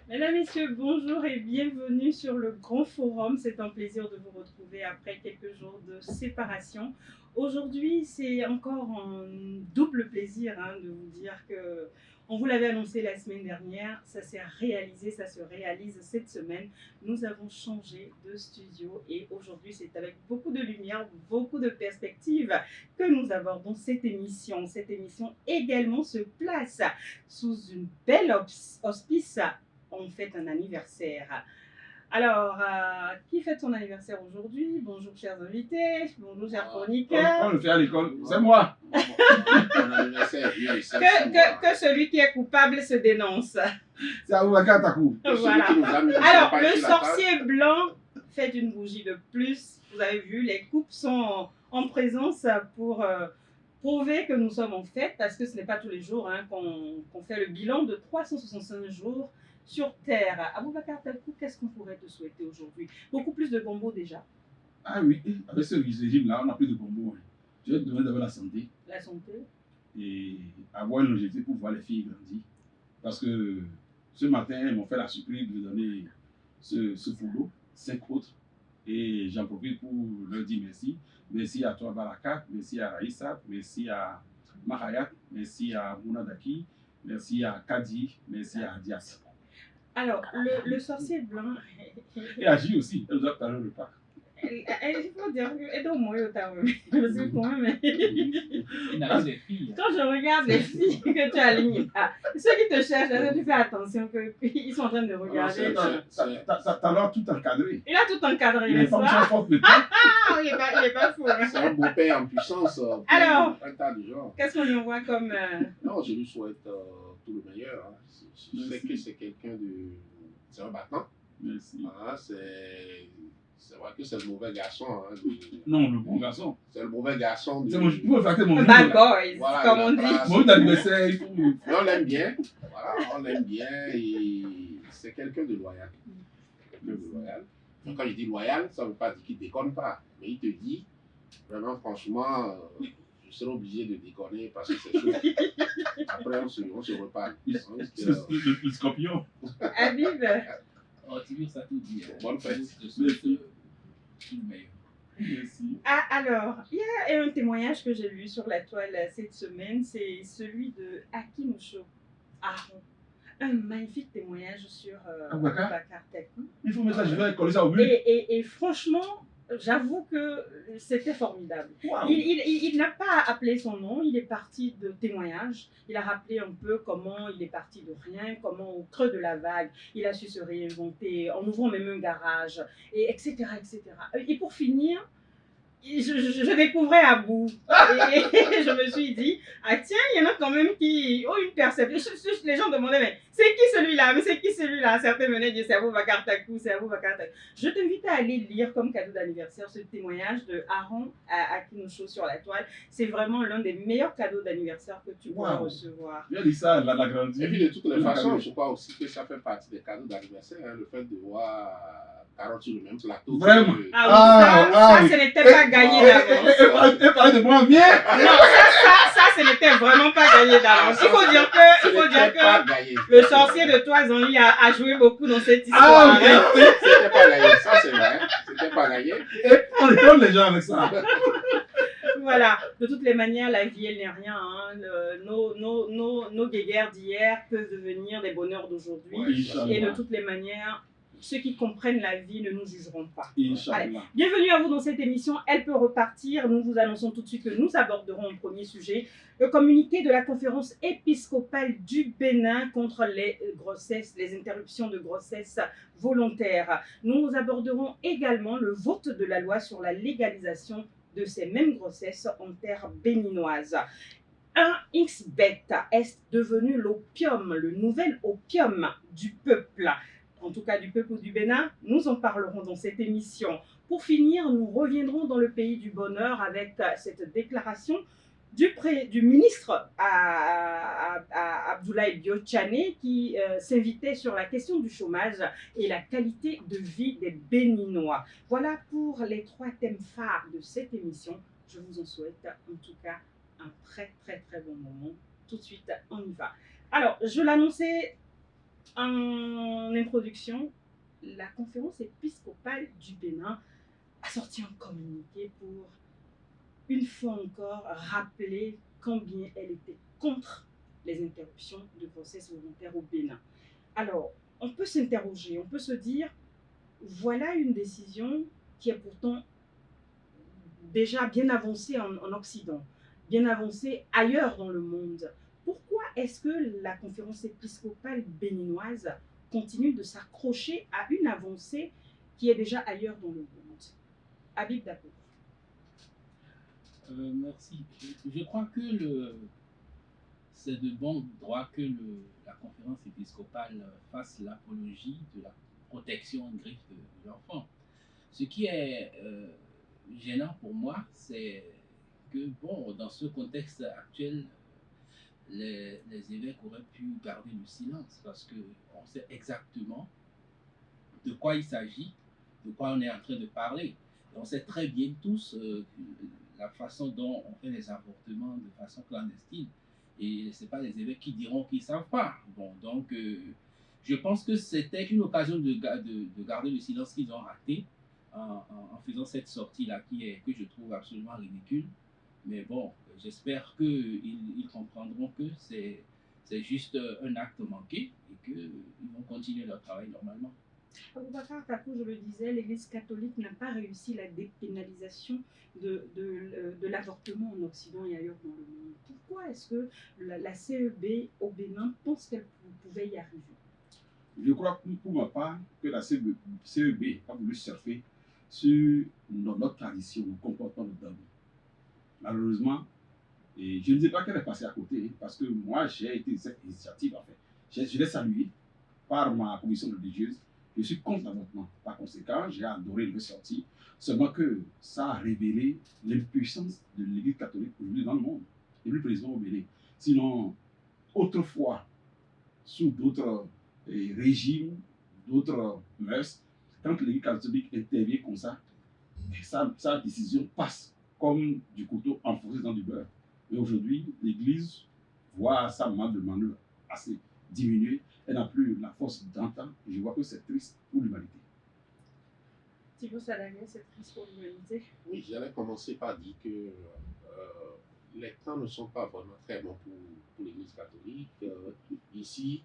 Mesdames, Messieurs, bonjour et bienvenue sur le Grand Forum. C'est un plaisir de vous retrouver après quelques jours de séparation. Aujourd'hui, c'est encore un double plaisir de vous dire que on vous l'avait annoncé la semaine dernière, ça s'est réalisé, ça se réalise cette semaine. Nous avons changé de studio et aujourd'hui, c'est avec beaucoup de lumière, beaucoup de perspectives que nous abordons cette émission. Cette émission également se place sous une belle auspice. On fête un anniversaire. Alors, qui fête son anniversaire aujourd'hui? Bonjour chers invités, bonjour chers chroniqueurs. On le fait à l'école, c'est moi. Mon anniversaire, oui, c'est Que celui qui est coupable se dénonce. C'est Aboubakar Takou. Voilà. Alors, le sorcier blanc fait une bougie de plus. Vous avez vu, les coupes sont en présence pour prouver que nous sommes en fête, parce que ce n'est pas tous les jours qu'on fait le bilan de 365 jours sur Terre. Aboubakar Takou, qu'est-ce qu'on pourrait te souhaiter aujourd'hui? Beaucoup plus de bonbons déjà. Ah oui, avec ce régime-là, on n'a plus de bonbons. Je vais te demander d'avoir la santé. La santé. Et avoir une longévité pour voir les filles grandir. Parce que ce matin, ils m'ont fait la surprise de donner ce foulot, 5 autres. Et j'en profite pour leur dire merci. Merci à toi, Barakat. Merci à Raïssa. Merci à Mahayat. Merci à Mounadaki. Merci à Kadi. Merci à Dias. Alors, le sorcier blanc. Et à J aussi. Elle nous a parlé le repas. Il faut dire que Edo Moyo parce que quand même. Quand je regarde les filles que tu alignes là, ceux qui te cherchent, là, tu fais attention qu'ils sont en train de regarder. T'as l'air tout encadré. Il a tout encadré, Les n'est-ce femmes sont pas? fortes maintenant. Ah, il est pas fou. Hein. C'est un beau-père en puissance. Alors, un tas de gens. Qu'est-ce qu'on lui envoie comme. Non, je lui souhaite tout le meilleur. Hein. Je sais que c'est quelqu'un de. C'est un battant. Merci. Ah, c'est vrai que c'est le mauvais garçon. Hein, Non, le bon garçon. c'est le mauvais garçon. C'est mon, vous pouvez flatter mon Bad boys, Voilà, comme on dit. Mon d'anniversaire, il faut. Mais on l'aime bien. Voilà, on l'aime bien et c'est quelqu'un de loyal. Quelqu'un de loyal. Donc, quand je dis loyal, ça ne veut pas dire qu'il ne déconne pas. Mais il te dit, vraiment, franchement, je serai obligé de déconner parce que c'est chaud. Après, on se reparle. Le scorpion. Habib, Oh, tu veux ça tout dit. Bonne fête. Je souhaite tout le meilleur. Merci. alors, il y a un témoignage que j'ai lu sur la toile cette semaine, c'est celui de Akimusho Aron. Un magnifique témoignage sur Aboubakar Takou. Il faut mettre ça, je vais coller ça au mur. Et franchement, j'avoue que c'était formidable. Wow. Il n'a pas appelé son nom, il est parti de témoignage. Il a rappelé un peu comment il est parti de rien, comment au creux de la vague, il a su se réinventer en ouvrant même un garage, et etc., etc. Et pour finir, je découvrais Abou. Et je me suis dit, ah tiens, il y en a quand même qui ont une perception. Les gens demandaient, mais c'est qui celui-là? Mais c'est qui celui-là? Certains venaient dire, c'est Aboubakar Takou, c'est Aboubakar Takou. Je t'invite à aller lire comme cadeau d'anniversaire ce témoignage de Aaron à Akinosho sur la toile. C'est vraiment l'un des meilleurs cadeaux d'anniversaire que tu pourras recevoir. J'ai dit ça, la grandie. Et puis, de toutes les façons, je crois aussi que ça fait partie des cadeaux d'anniversaire, hein, le fait de voir Carotte sur le même plateau. Vraiment. Ça, ce n'était pas gagné d'avance. Et parlez de moi bien. Non, ça, ce n'était vraiment pas gagné d'avance. Il faut dire que le sorcier de Toisanly a joué beaucoup dans cette histoire. C'était pas gagné, ça c'est vrai. C'était pas gagné. Et on étonne les gens avec ça. Voilà, de toutes les manières, la vie, elle n'est rien. Hein. Nos guéguerres d'hier peuvent devenir des bonheurs d'aujourd'hui. Ouais, et de toutes les manières, ceux qui comprennent la vie ne nous jugeront pas. Inch'Allah. Bienvenue à vous dans cette émission. Elle peut repartir. Nous vous annonçons tout de suite que nous aborderons un premier sujet. Le communiqué de la conférence épiscopale du Bénin contre les grossesses, les interruptions de grossesse volontaires. Nous aborderons également le vote de la loi sur la légalisation de ces mêmes grossesses en terre béninoise. Un XBET est devenu l'opium, le nouvel opium du peuple. En tout cas du peuple du Bénin, nous en parlerons dans cette émission. Pour finir, nous reviendrons dans le pays du bonheur avec cette déclaration du ministre Abdoulaye Biotchane qui s'invitait sur la question du chômage et la qualité de vie des Béninois. Voilà pour les 3 thèmes phares de cette émission. Je vous en souhaite en tout cas un très très très bon moment. Tout de suite, on y va. Alors, je l'annonçais En introduction, la conférence épiscopale du Bénin a sorti un communiqué pour, une fois encore, rappeler combien elle était contre les interruptions de grossesse volontaire au Bénin. Alors, on peut s'interroger, on peut se dire, voilà une décision qui est pourtant déjà bien avancée en Occident, bien avancée ailleurs dans le monde. Pourquoi est-ce que la conférence épiscopale béninoise continue de s'accrocher à une avancée qui est déjà ailleurs dans le monde? Habib Dabo. Merci. Je crois que c'est de bon droit que la conférence épiscopale fasse l'apologie de la protection en griffe de l'enfant. Ce qui est gênant pour moi, c'est que, bon, dans ce contexte actuel, les évêques auraient pu garder le silence parce qu'on sait exactement de quoi il s'agit, de quoi on est en train de parler. Et on sait très bien tous la façon dont on fait les avortements de façon clandestine. Et ce n'est pas les évêques qui diront qu'ils ne savent pas. Bon, donc, je pense que c'était une occasion de garder le silence qu'ils ont raté en faisant cette sortie-là que je trouve absolument ridicule. Mais bon, j'espère qu'ils comprendront que c'est juste un acte manqué et qu'ils vont continuer leur travail normalement. Aboubacar Takou, je le disais, l'Église catholique n'a pas réussi la dépénalisation de l'avortement en Occident et ailleurs dans le monde. Pourquoi est-ce que la CEB au Bénin pense qu'elle pouvait y arriver? Je crois pour ma part que la CEB a voulu surfer sur notre tradition, nos comportements de dame. Malheureusement, et je ne dis pas qu'elle est passée à côté, parce que moi j'ai été cette initiative en fait. Je l'ai saluée par ma commission religieuse. Je suis contre l'avortement. Par conséquent, j'ai adoré le sortir. Seulement que ça a révélé l'impuissance de l'Église catholique aujourd'hui dans le monde, et plus précisément au Bénin. Sinon, autrefois, sous d'autres régimes, d'autres mœurs, quand l'Église catholique intervient comme ça, sa décision passe comme du couteau enfoncé dans du beurre. Et aujourd'hui, l'Église voit sa marge de manœuvre assez diminuée. Elle n'a plus la force d'antan. Je vois que c'est triste pour l'humanité. Thibaut Salagé, c'est triste pour l'humanité. Oui, j'allais commencer par dire que les temps ne sont pas vraiment très bons pour l'Église catholique. Ici,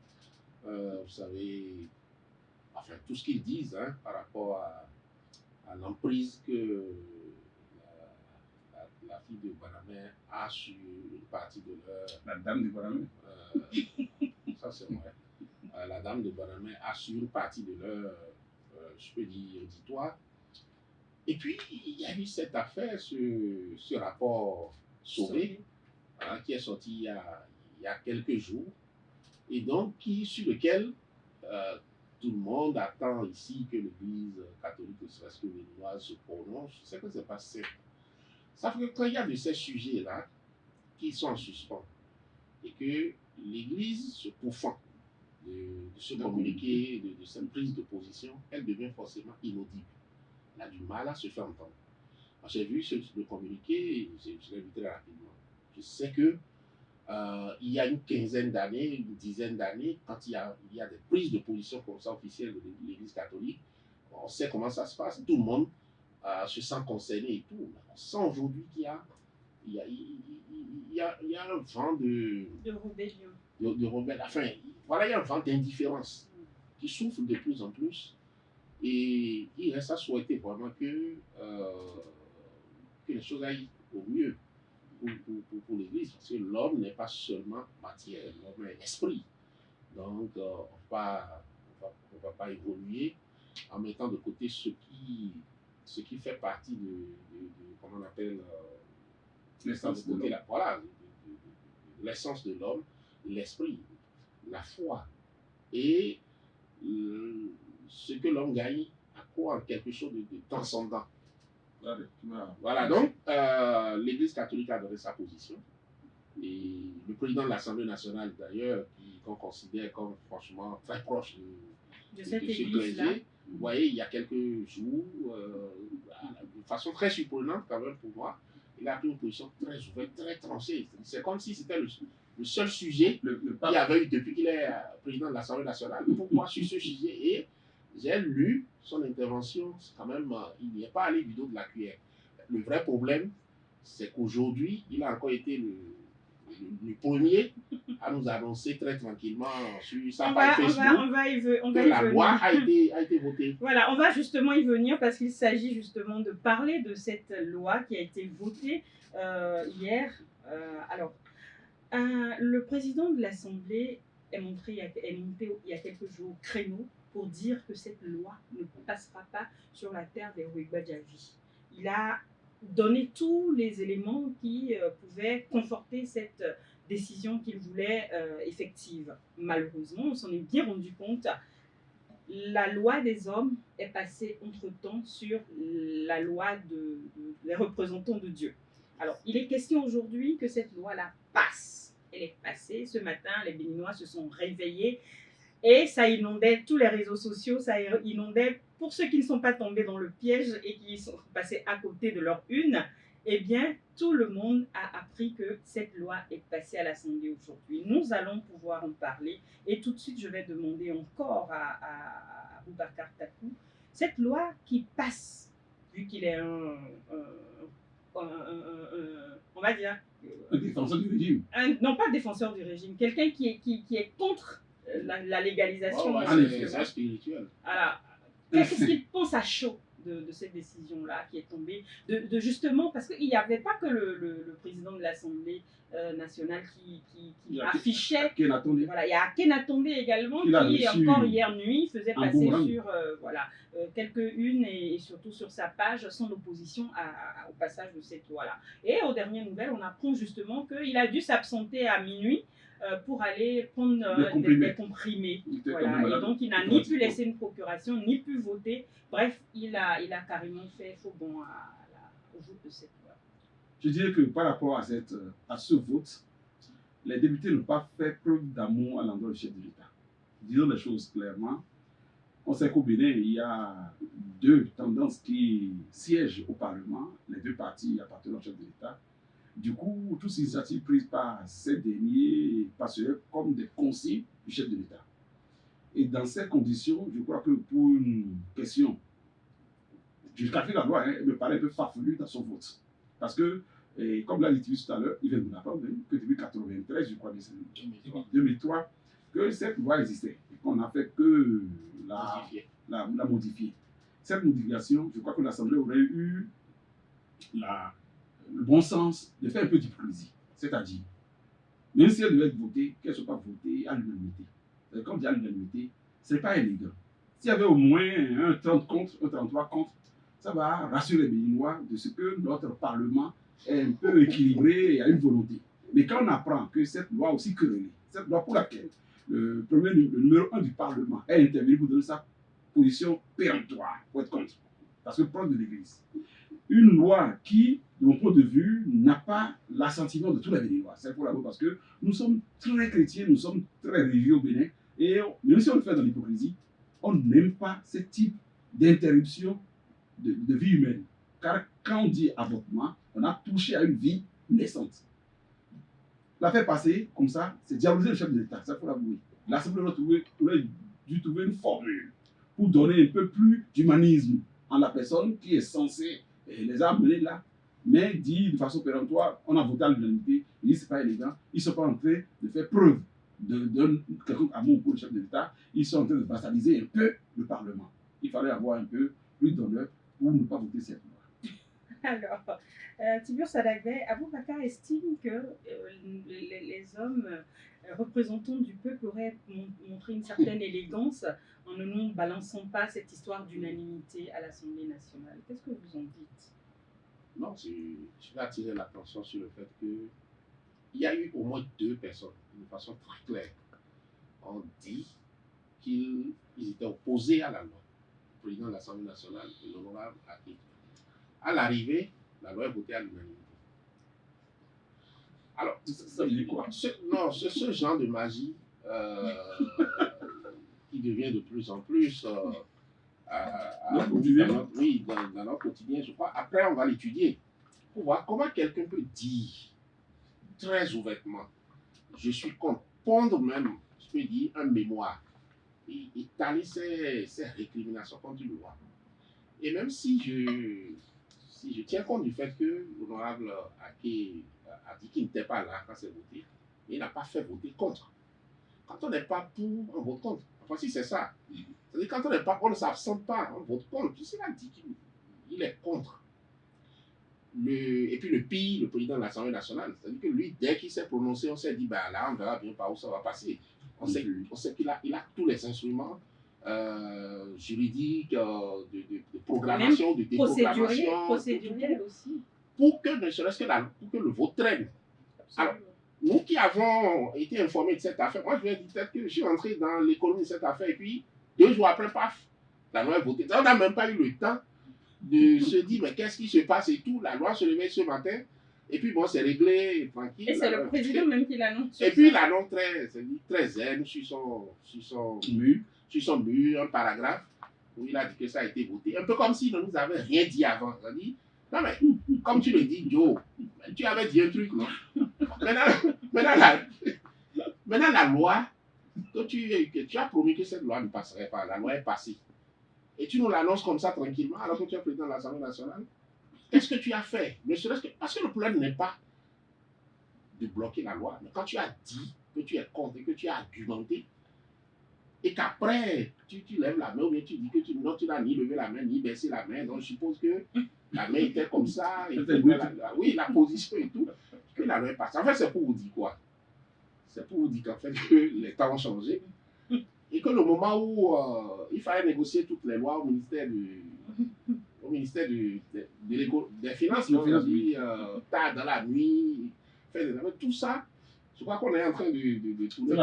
vous savez, enfin, tout ce qu'ils disent par rapport à l'emprise que la fille de Banamé a sur une partie de leur... La dame de Banamé. Ça, c'est vrai. La dame de Banamé a sur une partie de leur, je peux dire, auditoire. Et puis, il y a eu cette affaire, ce rapport Sauvé, qui est sorti il y a quelques jours, et donc sur lequel tout le monde attend ici que l'Église catholique, ne serait-ce que béninoise, se prononce. Je sais que ce n'est pas simple. Ça fait que quand il y a de ces sujets-là qui sont en suspens, et que l'Église se pourfend de ce communiqué, de cette prise de position, elle devient forcément inaudible. Elle a du mal à se faire entendre. J'ai vu le communiqué, je l'ai vu très rapidement. Je sais que il y a une quinzaine d'années, une dizaine d'années, quand il y a des prises de position comme ça officielles de l'Église catholique, on sait comment ça se passe. Tout le monde se sent concerné et tout. On sent aujourd'hui qu'il y a un vent de rébellion. De rebelle. Enfin, voilà, il y a un vent d'indifférence qui souffle de plus en plus. Et il reste à souhaiter vraiment que les choses aillent au mieux pour l'Église, parce que l'homme n'est pas seulement matière, l'homme est esprit. Donc, on ne va pas évoluer en mettant de côté ce qui fait partie de comment on appelle, l'essence de l'homme. Voilà, l'essence de l'homme, l'esprit, la foi. Et ce que l'homme gagne à quoi en quelque chose de transcendant. Voilà, donc l'Église catholique a donné sa position. Et le président de l'Assemblée nationale, d'ailleurs, qu'on considère comme franchement très proche de cette ce église-là. clergé, vous voyez, il y a quelques jours, de façon très surprenante quand même pour moi, il a pris une position très ouverte, très tranchée. C'est comme si c'était le seul sujet Le qu'il pape. y avait eu depuis qu'il est président de l'Assemblée nationale. Pourquoi sur ce sujet? Et j'ai lu son intervention, c'est quand même, il n'y est pas allé du dos de la cuillère. Le vrai problème, c'est qu'aujourd'hui, il a encore été le premier à nous annoncer très tranquillement sur sa page Facebook on que va y la loi venir. a été votée. Voilà, on va justement y venir parce qu'il s'agit justement de parler de cette loi qui a été votée hier. Le président de l'Assemblée est monté il y a quelques jours au créneau pour dire que cette loi ne passera pas sur la terre des Ouégbadjavi. Il a donné tous les éléments qui pouvaient conforter cette décision qu'il voulait effective. Malheureusement, on s'en est bien rendu compte. La loi des hommes est passée entre-temps sur la loi des représentants de Dieu. Alors, il est question aujourd'hui que cette loi-là passe. Elle est passée. Ce matin, les Béninois se sont réveillés et ça inondait tous les réseaux sociaux, ça inondait, pour ceux qui ne sont pas tombés dans le piège et qui sont passés à côté de leur une, eh bien, tout le monde a appris que cette loi est passée à l'Assemblée aujourd'hui. Nous allons pouvoir en parler et tout de suite, je vais demander encore à Boubacar Takou, cette loi qui passe, vu qu'il est on va dire... Un défenseur du régime. Non, pas défenseur du régime, quelqu'un qui est contre la légalisation. C'est spirituel. Alors, qu'est-ce qu'il pense à chaud de cette décision-là qui est tombée justement, parce qu'il n'y avait pas que le président de l'Assemblée nationale qui affichait. Voilà, il y a Akhenatonde également qui encore hier nuit faisait passer sur quelques-unes et surtout sur sa page son opposition au passage de cette loi-là. Et aux dernières nouvelles, on apprend justement qu'il a dû s'absenter à minuit pour aller prendre des comprimés. Voilà. Et donc, il n'a ni pu laisser une procuration, ni pu voter. Bref, il a carrément fait faux bon au vote de cette loi. Je dirais que par rapport à ce vote, les députés n'ont pas fait preuve d'amour à l'endroit du chef de l'État. Disons les choses clairement. On sait qu'au Bénin, il y a deux tendances qui siègent au Parlement, les deux partis appartenant au chef de l'État. Du coup, toutes ces initiatives prises par ces derniers passeraient comme des consignes du chef de l'État. Et dans ces conditions, je crois que pour une question, jusqu'à la loi, elle me paraît un peu farfelue dans son vote. Parce que, comme l'a dit tout à l'heure, il vient de nous apprendre que depuis 1993, je crois que c'est 2003, que cette loi existait. Et qu'on a fait que la modifier. Cette modification, je crois que l'Assemblée aurait eu le bon sens de faire un peu d'hypocrisie. C'est-à-dire, même si elle devait être votée, qu'elle ne soit pas votée à l'unanimité. Comme dit à l'unanimité, ce n'est pas élégant. S'il y avait au moins un 30 contre, un 33 contre, ça va rassurer les Béninois de ce que notre Parlement est un peu équilibré et a une volonté. Mais quand on apprend que cette loi aussi querellée, cette loi pour laquelle le numéro 1 du Parlement est intervenu pour donner sa position péremptoire, pour être contre, parce que proche de l'Église, une loi qui, de mon point de vue, n'a pas l'assentiment de tous les Béninois. C'est pour la loi parce que nous sommes très chrétiens, nous sommes très religieux au Bénin, et même si on le fait dans l'hypocrisie, on n'aime pas ce type d'interruption de vie humaine. Car quand on dit avortement, on a touché à une vie naissante. La faire passer comme ça, c'est diaboliser le chef de l'État, ça faut l'avouer. L'Assemblée aurait dû trouver une formule pour donner un peu plus d'humanisme en la personne qui est censée les a amenés là, mais dit de façon péremptoire, on a voté à l'unanimité, il dit c'est pas élégant, ils ne sont pas en train de faire preuve de quelconque amour pour le chef de l'État, ils sont en train de vassaliser un peu le Parlement. Il fallait avoir un peu plus d'honneur pour ne pas voter cette loi. Alors, Tibur Sadagbe, Aboubakar estime que les hommes représentants du peuple auraient montré une certaine élégance en ne nous balançant pas cette histoire d'unanimité à l'Assemblée nationale. Qu'est-ce que vous en dites? Non, je vais attirer l'attention sur le fait qu'il y a eu au moins deux personnes, de façon très claire, ont dit qu'ils étaient opposés à la loi. Le président de l'Assemblée nationale, l'honorable Aki. À l'arrivée, la loi est votée à l'unanimité. Alors, ça veut dire quoi? Non, c'est ce genre de magie qui devient de plus en plus dans notre quotidien, je crois. Après, on va l'étudier pour voir comment quelqu'un peut dire très ouvertement je suis contre. Pondre même, je peux dire, un mémoire. Et étaler ses récriminations contre une loi. Et même si je tiens compte du fait que l'honorable Ake a dit qu'il n'était pas là quand c'est voté, il n'a pas fait voter contre. Quand on n'est pas pour, on vote contre. Enfin, si c'est ça. C'est-à-dire quand on n'est pas, on ne s'absente pas, on vote contre. Puis s'il a dit qu'il est contre. Et puis le pire, le président de l'Assemblée nationale, c'est-à-dire que lui, dès qu'il s'est prononcé, on s'est dit, ben là, on verra bien par où ça va passer. On sait qu'il a tous les instruments juridiques, de programmation, de déprogrammation. Procédurier aussi. Pour que ne serait-ce que le vote traîne. Alors, nous qui avons été informés de cette affaire, moi je vais dire peut-être que je suis entré dans l'économie de cette affaire et puis 2 jours après, paf, la loi est votée. On n'a même pas eu le temps de se dire mais qu'est-ce qui se passe et tout. La loi se réveille ce matin et puis bon, c'est réglé, tranquille. Et c'est le président même qui l'annonce. Et puis il annonce très zen sur son mur, un paragraphe où il a dit que ça a été voté. Un peu comme s'il ne nous avait rien dit avant. C'est-à-dire, non mais, comme tu le dis, Joe, tu avais dit un truc, non? Maintenant, la loi, que tu as promis que cette loi ne passerait pas, la loi est passée. Et tu nous l'annonces comme ça tranquillement, alors que tu es président de l'Assemblée nationale. Qu'est-ce que tu as fait? Ne serait-ce que, parce que le problème n'est pas de bloquer la loi, mais quand tu as dit que tu es contre et que tu as argumenté, et qu'après, tu lèves la main, ou bien tu dis que tu n'as ni levé la main, ni baissé la main, donc je suppose que la main était comme ça, et oui, la position et tout, que la loi passe. En fait, c'est pour vous dire quoi? C'est pour vous dire qu'en fait, que les temps ont changé, et que le moment où il fallait négocier toutes les lois au ministère des Finances, tard dans la nuit, tout ça, je crois qu'on est en train de trouver.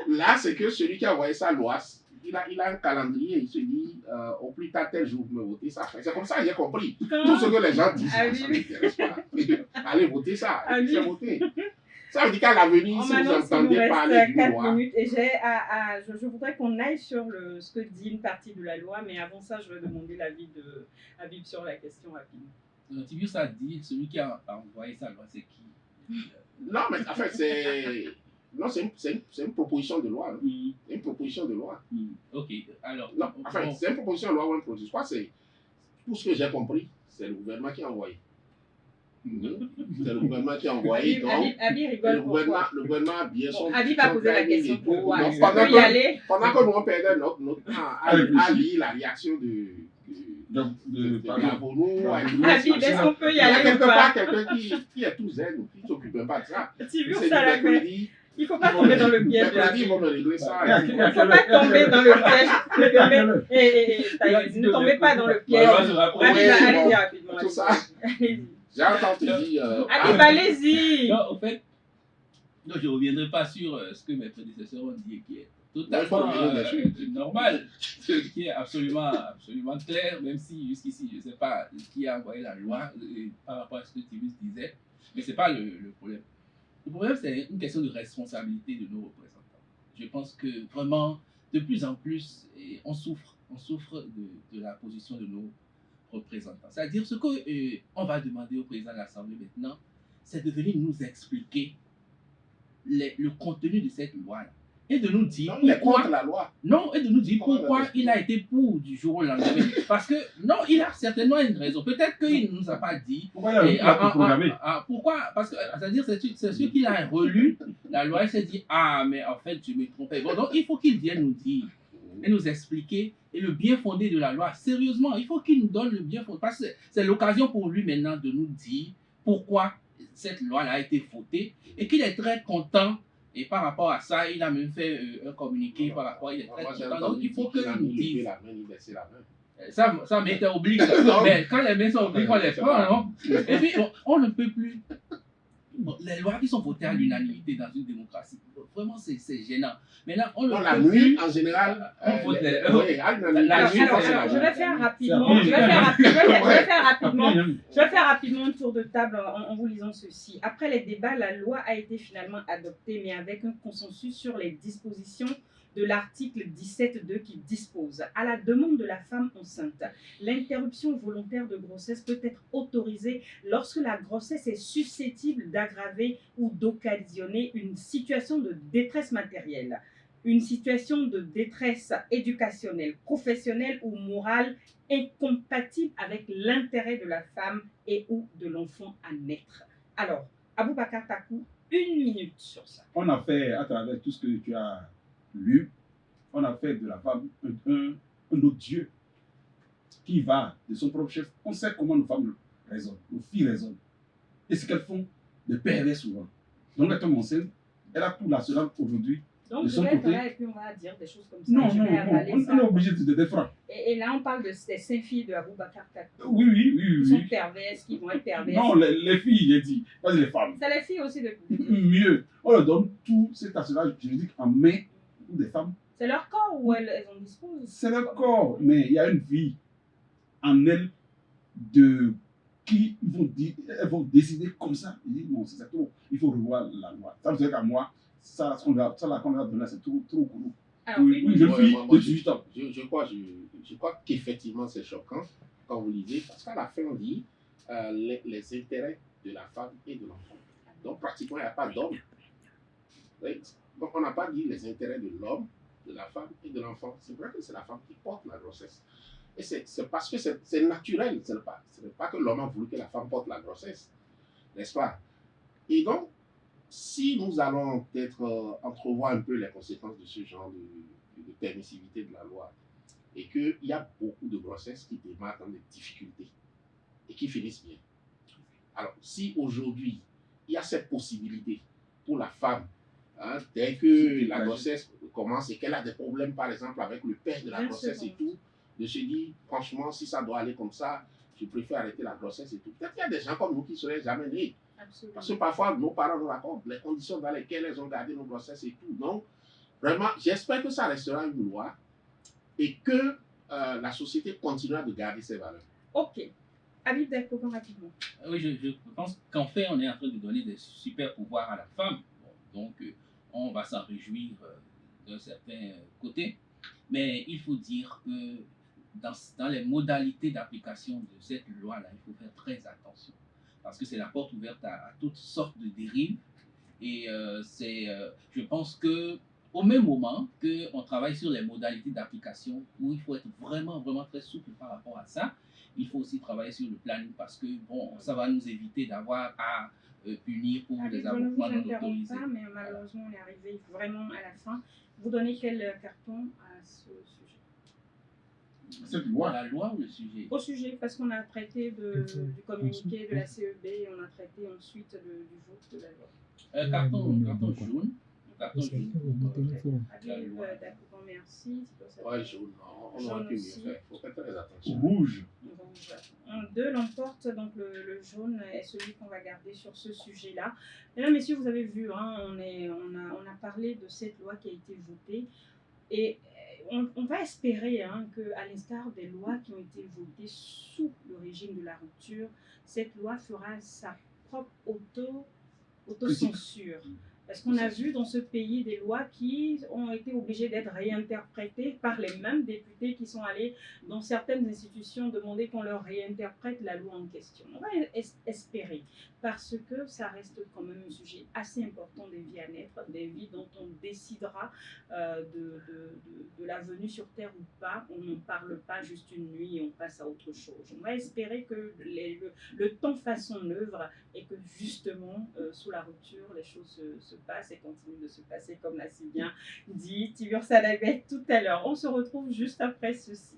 Là, c'est que celui qui a envoyé sa loi, il a un calendrier, il se dit au plus tard tel jour, vous me votez ça. C'est comme ça que j'ai compris. Tout ce que les gens disent, ça ne m'intéresse pas. Allez voter ça, c'est voter. Ça veut dire qu'à l'avenir, si vous entendez parler du loi. Minutes et je voudrais qu'on aille sur ce que dit une partie de la loi, mais avant ça, je vais demander l'avis de Habib sur la question rapide. Tibius a dit, celui qui a envoyé sa loi, c'est qui? Non, mais en fait, c'est une proposition de loi. C'est une proposition de loi. Ok, alors. Non, enfin, c'est une proposition de loi ou une proposition. Je crois que c'est, pour ce que j'ai compris, c'est le gouvernement qui a envoyé. C'est le gouvernement qui a envoyé. Habib rigole. Le gouvernement a bien son. Habib a posé la question pourquoi. Pendant que nous on perdait notre temps à lire la réaction de Gavonou. Habib, est-ce qu'on peut y Il y a aller quelque ou pas? part quelqu'un qui est tout zen, qui ne s'occupe pas de ça. Tibius, ça la fait. Il ne faut pas tomber dans le piège. Ils vont me régler ça. Il ne faut pas tomber dans le piège. Ne tombez pas dans le piège. Allez-y rapidement. Tout ça. J'ai entendu dire. Habib, allez-y. Non, en fait, non, je ne reviendrai pas sur ce que mes prédécesseurs ont dit, qui est totalement normal, qui est absolument clair, même si jusqu'ici, je ne sais pas qui a envoyé la loi par rapport à ce que Tibius disait, mais ce n'est pas le problème. Le problème, c'est une question de responsabilité de nos représentants. Je pense que vraiment, de plus en plus, on souffre de la position de nos représentants. C'est-à-dire, ce qu'on va demander au président de l'Assemblée maintenant, c'est de venir nous expliquer le contenu de cette loi-là. Et de nous dire pourquoi la loi. Non, et de nous dire pourquoi il a été pour du jour au lendemain. Parce que, non, il a certainement une raison. Peut-être qu'il ne nous a pas dit. Pourquoi il a programmé? Pourquoi? Parce que, c'est-à-dire, c'est sûr qu'il a relu la loi et s'est dit, ah, mais en fait, je me trompais. Bon, donc, il faut qu'il vienne nous dire et nous expliquer et le bien fondé de la loi. Sérieusement, il faut qu'il nous donne le bien fondé. Parce que c'est l'occasion pour lui maintenant de nous dire pourquoi cette loi-là a été votée et qu'il est très content. Et par rapport à ça, il a même fait un communiqué par rapport à il est très content. Donc il faut qu'il nous dise. Ça m'était obligé. Mais quand les mains sont obligées, on les prend, non? Et puis, on ne peut plus. Bon, les lois qui sont votées à l'unanimité dans une démocratie, vraiment c'est gênant. Mais là, on ne la peut nuit, plus. en général, on vote les. Je vais faire rapidement un tour de table en vous lisant ceci. Après les débats, la loi a été finalement adoptée, mais avec un consensus sur les dispositions de l'article 17.2 qui dispose: à la demande de la femme enceinte, l'interruption volontaire de grossesse peut être autorisée lorsque la grossesse est susceptible d'aggraver ou d'occasionner une situation de détresse matérielle, une situation de détresse éducationnelle, professionnelle ou morale incompatible avec l'intérêt de la femme et ou de l'enfant à naître. Alors, Aboubakar Takou, 1 minute sur ça. On a fait, à travers tout ce que tu as lu, on a fait de la femme un autre Dieu qui va de son propre chef. On sait comment nos femmes raisonnent, nos filles raisonnent. Et ce qu'elles font, de pervers souvent. Donc, elle tombe enceinte, elle a tout l'arsenal aujourd'hui. Donc, De je son vais être côté, là et puis on va dire des choses comme ça. non, Je non, vais non, avaler on ça. est obligé de défendre. Et là, on parle des 5 filles de Aboubakar Takou Oui, oui, oui, qui sont oui. perverses, qui vont être perverses. Non, les filles, j'ai dit, pas les femmes. C'est les filles aussi de... Mieux, on leur donne tout cet arsenal juridique en main pour des femmes. C'est leur corps où elles en disposent. C'est leur corps, mais il y a une vie en elles de qui elles vont décider comme ça. Ils disent non, c'est trop, il faut revoir la loi. Ça veut dire qu'à moi, ça qu'on a donné, c'est trop gros. Alors, Oui, une jeune fille de 18 ans. Je crois qu'effectivement c'est choquant quand vous lisez, parce qu'à la fin on dit les intérêts de la femme et de l'enfant. Donc pratiquement il n'y a pas d'homme. Oui. Donc on n'a pas dit les intérêts de l'homme, de la femme et de l'enfant. C'est vrai que c'est la femme qui porte la grossesse. Et c'est parce que c'est naturel. Ce n'est pas que l'homme a voulu que la femme porte la grossesse. N'est-ce pas? Et donc, si nous allons peut-être entrevoir un peu les conséquences de ce genre de permissivité de la loi, et qu'il y a beaucoup de grossesses qui démarrent dans des difficultés et qui finissent bien. Alors, si aujourd'hui, il y a cette possibilité pour la femme, dès que la grossesse commence et qu'elle a des problèmes, par exemple, avec le père de la grossesse et tout, de se dire, franchement, si ça doit aller comme ça, je préfère arrêter la grossesse et tout. Peut-être qu'il y a des gens comme nous qui ne seraient jamais nés. Absolument. Parce que parfois, nos parents nous racontent les conditions dans lesquelles elles ont gardé nos grossesses et tout. Donc, vraiment, j'espère que ça restera une loi et que la société continuera de garder ses valeurs. Ok. Habib Dako, rapidement. Oui, je pense qu'en fait, on est en train de donner des super pouvoirs à la femme. Bon, donc, on va s'en réjouir d'un certain côté. Mais il faut dire que dans les modalités d'application de cette loi-là, il faut faire très attention. Parce que c'est la porte ouverte à toutes sortes de dérives. Et je pense que au même moment qu'on travaille sur les modalités d'application, où il faut être vraiment, vraiment très souple par rapport à ça, il faut aussi travailler sur le planning parce que bon, ça va nous éviter d'avoir à punir pour des avortements non autorisés. Pas, mais malheureusement, on est arrivé vraiment à la fin. Vous donnez quel carton à ce sujet? Cette loi. La loi ou le sujet? Au sujet, parce qu'on a traité du communiqué de la CEB et on a traité ensuite du vote de la loi. Carton jaune. Carton jaune. D'accord, merci. Ouais, jaune, on aurait pu mieux faire. Il faut faire très attention. Rouge. Deux l'emporte, donc le jaune est celui qu'on va garder sur ce sujet-là. Mesdames, messieurs, vous avez vu, hein, on a parlé de cette loi qui a été votée et on va espérer qu'à l'instar des lois qui ont été votées sous le régime de la rupture, cette loi fera sa propre autocensure. Parce qu'on a vu dans ce pays des lois qui ont été obligées d'être réinterprétées par les mêmes députés qui sont allés dans certaines institutions demander qu'on leur réinterprète la loi en question. On va espérer, parce que ça reste quand même un sujet assez important des vies à naître, des vies dont on décidera de la venue sur Terre ou pas. On n'en parle pas juste une nuit et on passe à autre chose. On va espérer que le temps fasse son œuvre et que justement, sous la rupture, les choses se passent et continuent de se passer comme l'a si bien dit Tibur Sadabet tout à l'heure. On se retrouve juste après ceci.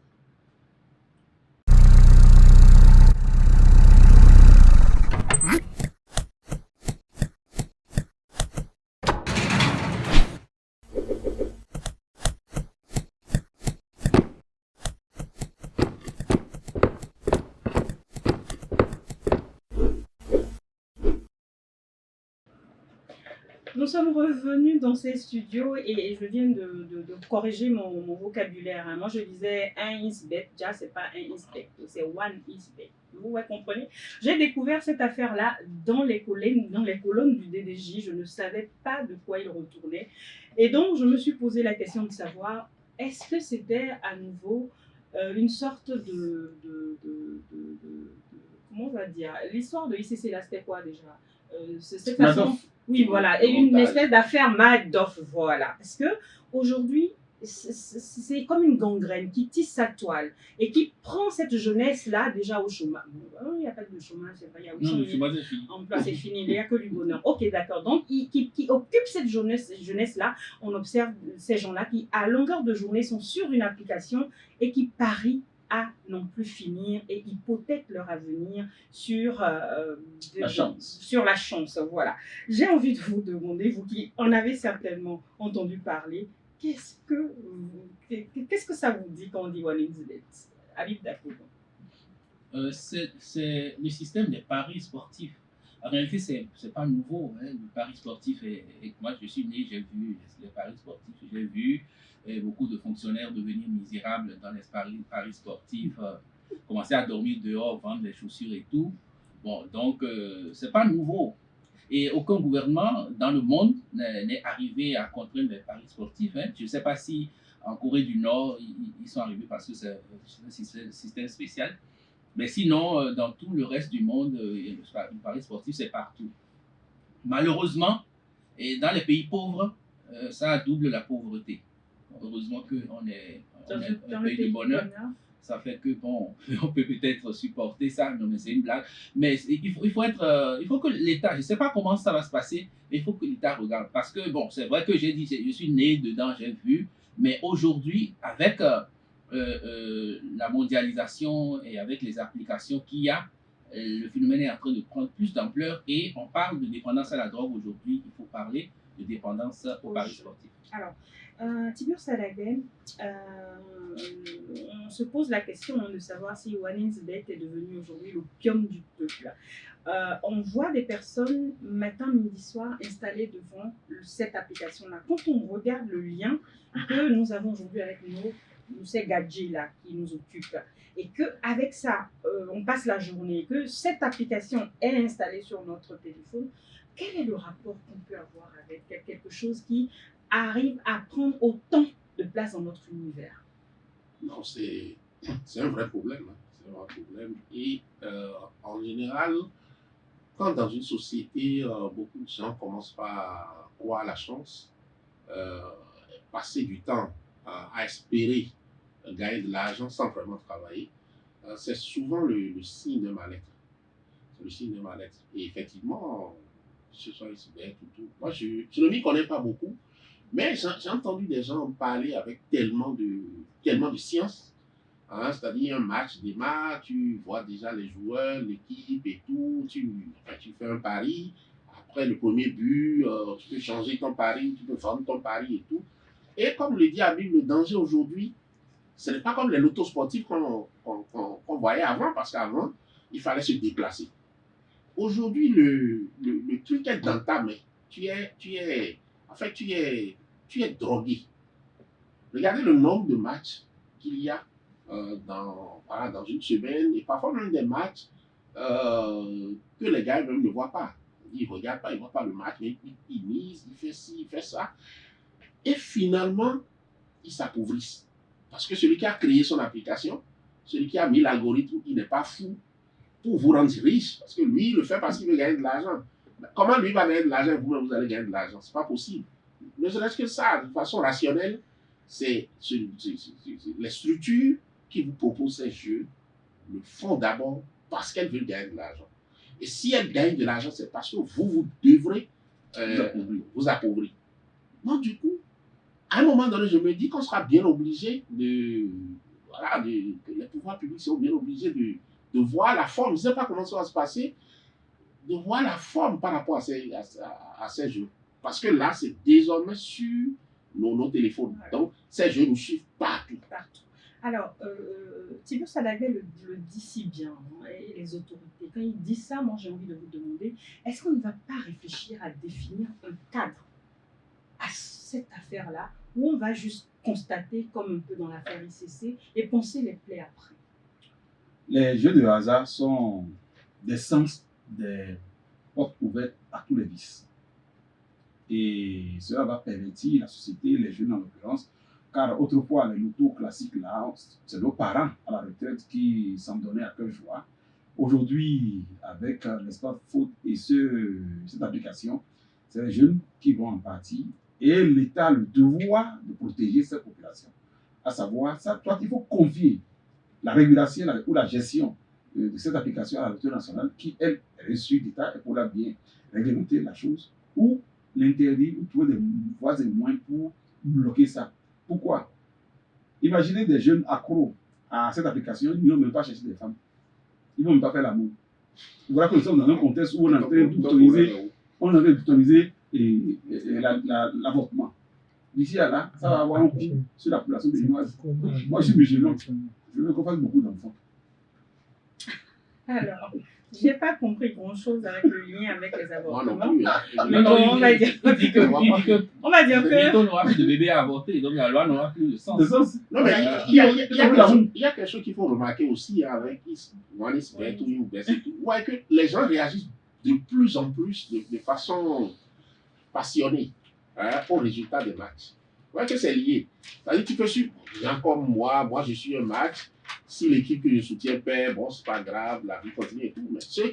Nous nous sommes revenus dans ces studios et je viens de corriger mon vocabulaire. Hein. Moi, je disais un is bet. Déjà, c'est pas un is bet, c'est one is bet. Vous comprenez? J'ai découvert cette affaire-là dans les colonnes du DDJ. Je ne savais pas de quoi il retournait. Et donc, je me suis posé la question de savoir, est-ce que c'était à nouveau une sorte comment on va dire? L'histoire de ICC, là, c'était quoi déjà? Cette façon... Madoff. Oui, voilà, et une espèce d'affaire Madoff, voilà. Parce que aujourd'hui, c'est comme une gangrène qui tisse sa toile et qui prend cette jeunesse-là déjà au chômage. Bon, il n'y a pas de chômage, c'est pas, il y a 800 Non, le 000 chômage est fini. emplois, c'est fini, il n'y a que du bonheur. Ok, d'accord. Donc, qui occupe cette jeunesse-là, on observe ces gens-là qui, à longueur de journée, sont sur une application et qui parient à non plus finir et hypothèquent leur avenir sur La chance. Sur la chance, voilà. J'ai envie de vous demander, vous qui en avez certainement entendu parler, qu'est-ce que ça vous dit quand on dit One Incident? Habib Dakoud. C'est le système des paris sportifs. En réalité, c'est pas nouveau. Hein. Le pari sportif, moi je suis né, j'ai vu les paris sportifs, j'ai vu beaucoup de fonctionnaires devenir misérables dans les paris sportifs, commencer à dormir dehors, vendre les chaussures et tout. Bon, donc c'est pas nouveau. Et aucun gouvernement dans le monde n'est arrivé à contraindre les paris sportifs. Hein. Je ne sais pas si en Corée du Nord, ils sont arrivés parce que c'est un système spécial. Mais sinon, dans tout le reste du monde, le pari sportif, c'est partout. Malheureusement, et dans les pays pauvres, ça double la pauvreté. Heureusement qu'on est un pays de bonheur. Ça fait que, bon, on peut peut-être supporter ça, non, mais c'est une blague. Mais il faut que l'État, je ne sais pas comment ça va se passer, mais il faut que l'État regarde. Parce que, bon, c'est vrai que j'ai dit, je suis né dedans, j'ai vu, mais aujourd'hui, avec la mondialisation et avec les applications qu'il y a, le phénomène est en train de prendre plus d'ampleur et on parle de dépendance à la drogue aujourd'hui, il faut parler de dépendance au paris sportif. Alors, Tiburce Sadagben, on se pose la question de savoir si OneInsBet est devenu aujourd'hui l'opium du peuple. On voit des personnes matin, midi, soir installées devant cette application-là. Quand on regarde le lien que nous avons aujourd'hui avec ces gadgets-là qui nous occupent, et qu'avec ça, on passe la journée, que cette application est installée sur notre téléphone, quel est le rapport qu'on peut avoir avec quelque chose qui arrive à prendre autant de place dans notre univers? Non, c'est un vrai problème. Hein. C'est un vrai problème. Et en général, quand dans une société, beaucoup de gens commencent par croire à la chance, passer du temps à espérer gagner de l'argent sans vraiment travailler, c'est souvent le signe de mal-être. C'est le signe de mal-être. Et effectivement, ce soit ici, tout. Moi, je ne m'y connais pas beaucoup, mais j'ai entendu des gens parler avec tellement de science. Hein, c'est-à-dire un match, des matchs, tu vois déjà les joueurs, l'équipe et tout, tu fais un pari. Après le premier but, tu peux changer ton pari, tu peux vendre ton pari et tout. Et comme le dit Habib, le danger aujourd'hui, ce n'est pas comme les lotos sportifs qu'on voyait avant, parce qu'avant, il fallait se déplacer. Aujourd'hui, le truc est dans ta main. Tu es drogué. Regardez le nombre de matchs qu'il y a dans une semaine, et parfois même des matchs que les gars même ne voient pas. Ils ne regardent pas, ils ne voient pas le match, mais ils misent, ils font ci, ils font ça. Et finalement, ils s'appauvrissent. Parce que celui qui a créé son application, celui qui a mis l'algorithme, il n'est pas fou pour vous rendre riche. Parce que lui, il le fait parce qu'il veut gagner de l'argent. Comment lui va gagner de l'argent et vous-même vous allez gagner de l'argent? Ce n'est pas possible. Ne serait-ce que ça, de façon rationnelle, c'est les structures qui vous proposent ces jeux le font d'abord parce qu'elles veulent gagner de l'argent. Et si elles gagnent de l'argent, c'est parce que vous devrez vous appauvrir. Donc, du coup, à un moment donné, je me dis qu'on sera bien obligé que les pouvoirs publics sont bien obligés de voir la forme. Je ne sais pas comment ça va se passer, de voir la forme par rapport à ces jeux. Parce que là, c'est désormais sur nos téléphones. Donc, ces jeux nous suivent partout. Alors, Tiburce Sadagben le dit si bien, hein, et les autorités. Quand il dit ça, moi j'ai envie de vous demander, est-ce qu'on ne va pas réfléchir à définir un cadre cette affaire-là ou on va juste constater, comme un peu dans l'affaire ICC, et penser les plaies après? Les jeux de hasard sont des sens, des portes ouvertes à tous les vices. Et cela va pervertir la société, les jeunes en l'occurrence, car autrefois, les lotos classiques, là, c'est nos parents à la retraite qui s'en donnaient à cœur joie. Aujourd'hui, avec l'espace faute et cette application, c'est les jeunes qui vont en partie et l'État a le devoir de protéger cette population. À savoir, ça, toi, il faut confier la régulation ou la gestion de cette application à la Loterie nationale qui, elle, est reçue d'État et pour la bien réglementer la chose ou l'interdire ou trouver des voies et moyens pour bloquer ça. Pourquoi? Imaginez des jeunes accros à cette application, ils n'ont même pas cherché des femmes. Ils ne vont même pas faire l'amour. Voilà que nous sommes dans un contexte où on est en train d'autoriser l'avortement. D'ici à là, ça va avoir un coup sur la population béninoise. Moi, je suis musulman. Je veux qu'on fasse beaucoup d'enfants. Alors, je n'ai pas compris grand-chose avec le lien avec les avortements. Moi non plus. Mais bon, on va dire il dit que on va dire que bientôt on n'aura plus de bébés à avorter, donc la loi n'aura plus de sens. Non, mais il y a quelque chose qu'il faut remarquer aussi avec Wanisbet ou Invest, ouais, que les gens réagissent de plus en plus de façon passionnée au résultat des matchs. Ouais, que c'est lié. C'est-à-dire que tu peux suivre, comme moi je suis un match, si l'équipe que je soutiens perd, bon, c'est pas grave, la vie continue et tout. Mais ceux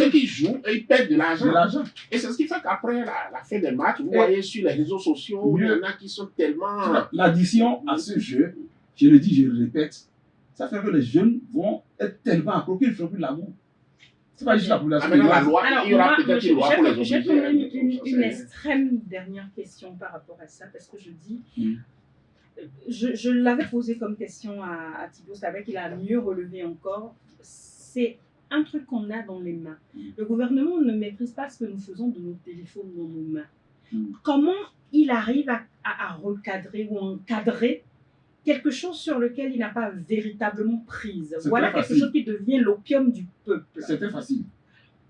qui jouent, ils perdent de l'argent. Et c'est ce qui fait qu'après la fin des matchs, vous voyez sur les réseaux sociaux, il y en a qui sont tellement. L'addition à ce jeu, je le dis, je le répète, ça fait que les jeunes vont être tellement accros qu'ils ne feront plus l'amour. C'est pas juste la population. Maintenant, la loi, alors, il y aura peut-être une loi pour les obliger. J'ai quand même une extrême dernière question par rapport à ça, parce que je dis, je l'avais posé comme question à Thibaut, c'est vrai qu'il a mieux relevé encore. C'est un truc qu'on a dans les mains. Le gouvernement ne maîtrise pas ce que nous faisons de nos téléphones dans nos mains. Comment il arrive à recadrer ou encadrer quelque chose sur lequel il n'a pas véritablement prise? Voilà quelque chose qui devient l'opium du peuple. C'est très facile.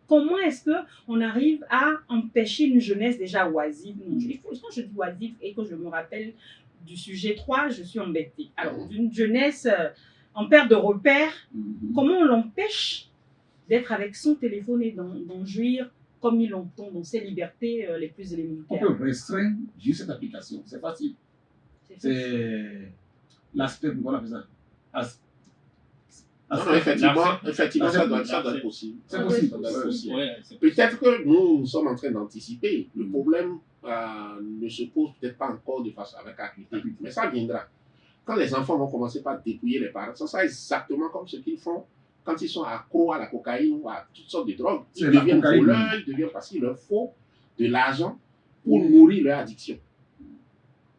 Comment est-ce qu'on arrive à empêcher une jeunesse déjà oisive? Quand je dis oisive et que je me rappelle du sujet 3, je suis embêtée. Alors, d'une jeunesse en perte de repères, comment on l'empêche d'être avec son téléphone et d'en jouir comme il l'entend dans ses libertés les plus élémentaires? On peut restreindre juste cette application. C'est facile. C'est l'aspect, voilà, ça. Non, effectivement, ça doit être possible. C'est possible. Peut-être que nous sommes en train d'anticiper. Le problème ne se pose peut-être pas encore de façon avec acuité, mais ça viendra. Quand les enfants vont commencer par dépouiller les parents, ça sera exactement comme ce qu'ils font quand ils sont accros à la cocaïne ou à toutes sortes de drogues. Ils deviennent voleurs, ils deviennent parce qu'il leur faut de l'argent pour nourrir leur addiction.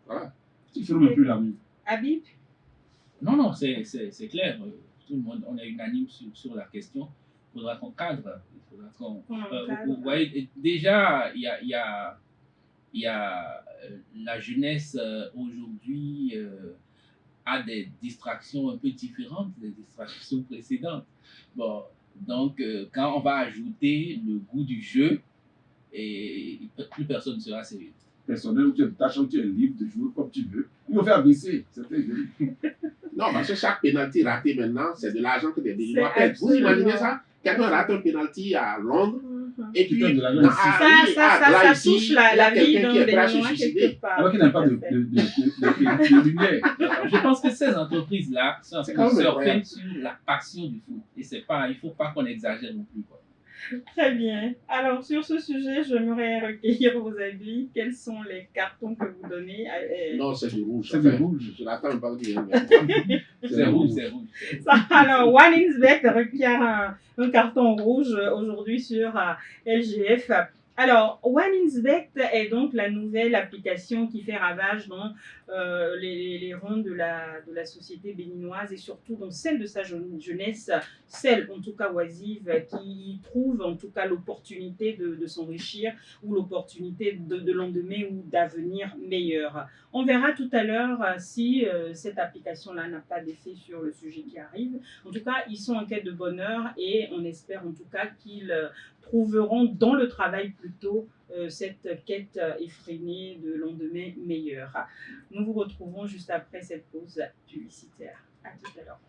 Voilà. Ils ne feront même plus l'amour. Habib? Non, c'est clair. Tout le monde, on est unanime sur la question. Il faudra qu'on cadre. Il faudra qu'on. Vous voyez, déjà, il y a la jeunesse aujourd'hui a des distractions un peu différentes des distractions précédentes. Bon, donc quand on va ajouter le goût du jeu, et plus personne ne sera sérieux. Personnel où tu es libre de jouer comme tu veux. Ils vont faire baisser. C'est très joli. Non, parce que chaque pénalty raté maintenant, c'est de l'argent que des Béninois perdent. Vous imaginez ça? Quelqu'un rate un pénalty à Londres, et puis ça touche la vie d'un Béninois quelque part. Alors qu'il n'a pas de lumière. Je pense que ces entreprises-là sont surfées sur la passion du foot. Et il ne faut pas qu'on exagère non plus, quoi. Très bien. Alors, sur ce sujet, j'aimerais recueillir vos avis. Quels sont les cartons que vous donnez? Non, c'est du rouge. C'est du rouge. Je l'attends pas bien. C'est rouge. Alors, Wanisbet requiert un carton rouge aujourd'hui sur LGF. Alors, Wanisbet est donc la nouvelle application qui fait ravage dans les rangs de la société béninoise et surtout dans celle de sa jeunesse, celle en tout cas oisive, qui trouve en tout cas l'opportunité de s'enrichir ou l'opportunité de lendemain ou d'avenir meilleur. On verra tout à l'heure si cette application-là n'a pas d'effet sur le sujet qui arrive. En tout cas, ils sont en quête de bonheur et on espère en tout cas qu'ils trouveront dans le travail plutôt cette quête effrénée de lendemain meilleur. Nous vous retrouvons juste après cette pause publicitaire. À tout à l'heure.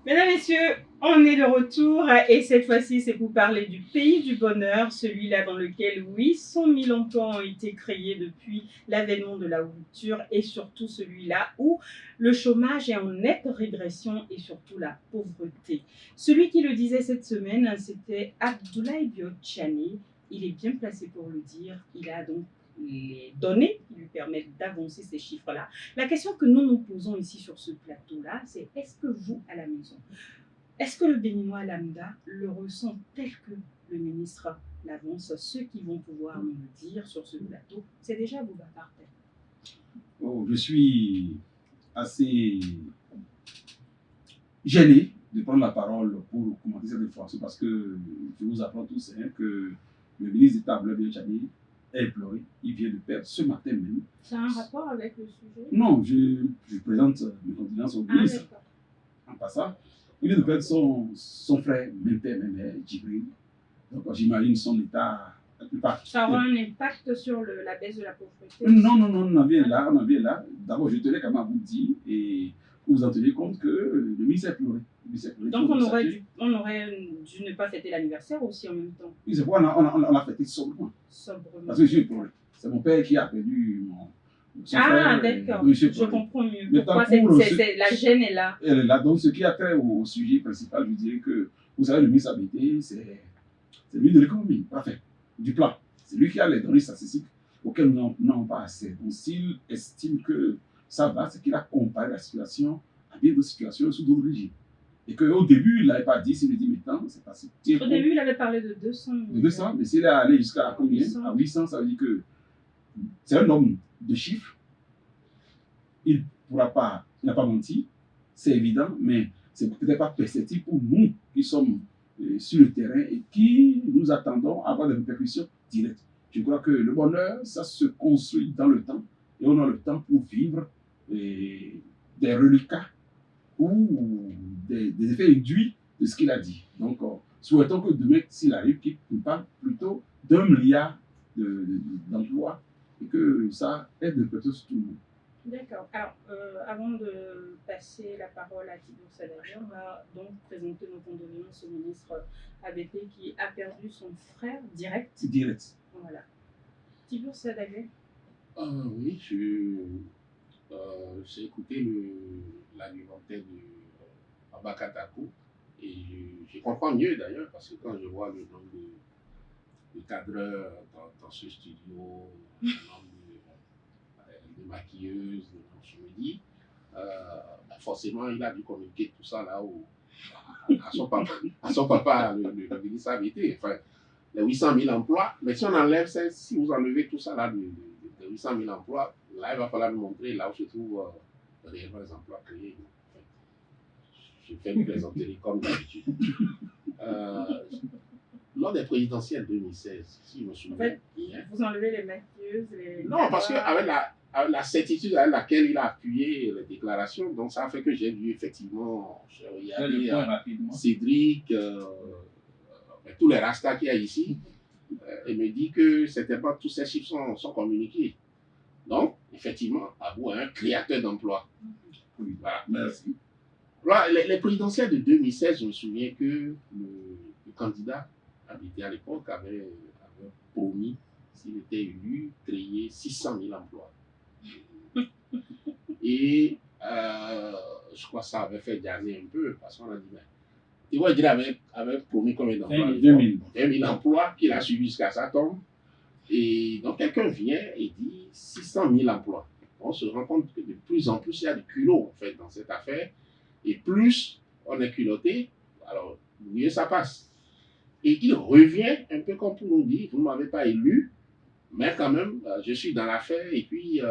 Mesdames, Messieurs, on est de retour et cette fois-ci, c'est pour parler du pays du bonheur, celui-là dans lequel 800 000 emplois ont été créés depuis l'avènement de la rupture et surtout celui-là où le chômage est en nette régression et surtout la pauvreté. Celui qui le disait cette semaine, c'était Abdoulaye Biotchani. Il est bien placé pour le dire. Il a donc les données qui lui permettent d'avancer ces chiffres-là. La question que nous nous posons ici sur ce plateau-là, c'est est-ce que vous, à la maison, est-ce que le Béninois lambda le ressent tel que le ministre l'avance? Ceux qui vont pouvoir nous le dire sur ce plateau, c'est déjà Boubacar Tel. Oh, je suis assez gêné de prendre la parole pour commenter cette information parce que je vous apprends tous que le ministre d'État Abdoulaye Biotchani est imploré. Il vient de perdre ce matin même. C'est un rapport avec le sujet? Non, je présente mes condoléances au ministre. En passant, il vient de perdre son frère, même père, même mère, Djibril. Donc j'imagine son état. Ça aura un impact sur la baisse de la pauvreté? Non, on en vient là. D'abord, je tenais quand même à vous dire et vous en tenez compte que le ministre a pleuré. Donc on aurait dû ne pas fêter l'anniversaire aussi en même temps? Oui, c'est pourquoi on a fêté sobrement. Parce que j'ai pleuré. C'est mon père qui a perdu son frère. D'accord, je comprends mieux. Pourquoi la gêne est là? Elle est là. Donc ce qui a trait au sujet principal, je dirais que, vous savez, le ministre ABT, c'est lui de l'économie, parfait, du plan. C'est lui qui a les données statistiques auxquelles nous n'avons pas assez. Donc s'il estime que ça va, c'est qu'il a comparé la situation à bien d'autres situations sous d'autres régimes. Et qu'au début, il n'avait pas dit, s'il dit maintenant, c'est passé. Au début, il avait parlé de 200 000. De 200, mais s'il est allé jusqu'à combien? À 800, ça veut dire que c'est un homme de chiffres. Il n'a pas menti, c'est évident, mais c'est peut-être pas perceptible pour nous qui sommes sur le terrain et qui nous attendons à avoir des répercussions directes. Je crois que le bonheur, ça se construit dans le temps et on a le temps pour vivre des reliquats ou des effets induits de ce qu'il a dit. Donc, souhaitons que demain, s'il arrive, qu'il nous parle plutôt d'1 milliard d'emplois et que ça aide peut-être tout le monde. D'accord. Alors, avant de passer la parole à Tibour Sadagé, on va donc présenter nos condoléances au ministre ABT qui a perdu son frère direct. Direct. Voilà. Tibour Sadagé. Oui, j'ai écouté l'argumentaire de Abakatako et je comprends mieux d'ailleurs parce que quand je vois le nombre de cadreurs dans ce studio, le nombre de maquilleuses, je me dis, forcément il a dû communiquer tout ça là à son papa, le ministre ABT. Enfin, les 800 000 emplois, mais si on enlève ça, si vous enlevez tout ça là, de 800 000 emplois, là il va falloir nous montrer là où se trouvent réellement les emplois créés. Enfin, je fais une plaisanterie comme d'habitude. Lors des présidentielles 2016, si je me souviens. En fait, vous enlevez les maquilleuses, Non, parce qu'avec la certitude avec laquelle il a appuyé les déclarations, donc ça a fait que j'ai dû effectivement regarder Cédric, tous les rastas qu'il y a ici, et me dit que c'était pas tous ces chiffres sont communiqués. Donc, effectivement, Abou est un créateur d'emplois. Voilà. Merci. Voilà, les présidentielles de 2016, je me souviens que le candidat habité à l'époque avait promis, s'il était élu, créer 600 000 emplois. Et je crois que ça avait fait jaser un peu, parce qu'on a dit, il avait promis combien d'emplois? 20 000 emplois qu'il a suivi jusqu'à sa tombe. Et donc quelqu'un vient et dit 600 000 emplois. On se rend compte que de plus en plus il y a du culot en fait dans cette affaire. Et plus on est culotté, alors mieux ça passe. Et il revient un peu comme pour nous dire, vous ne m'avez pas élu, mais quand même je suis dans l'affaire et puis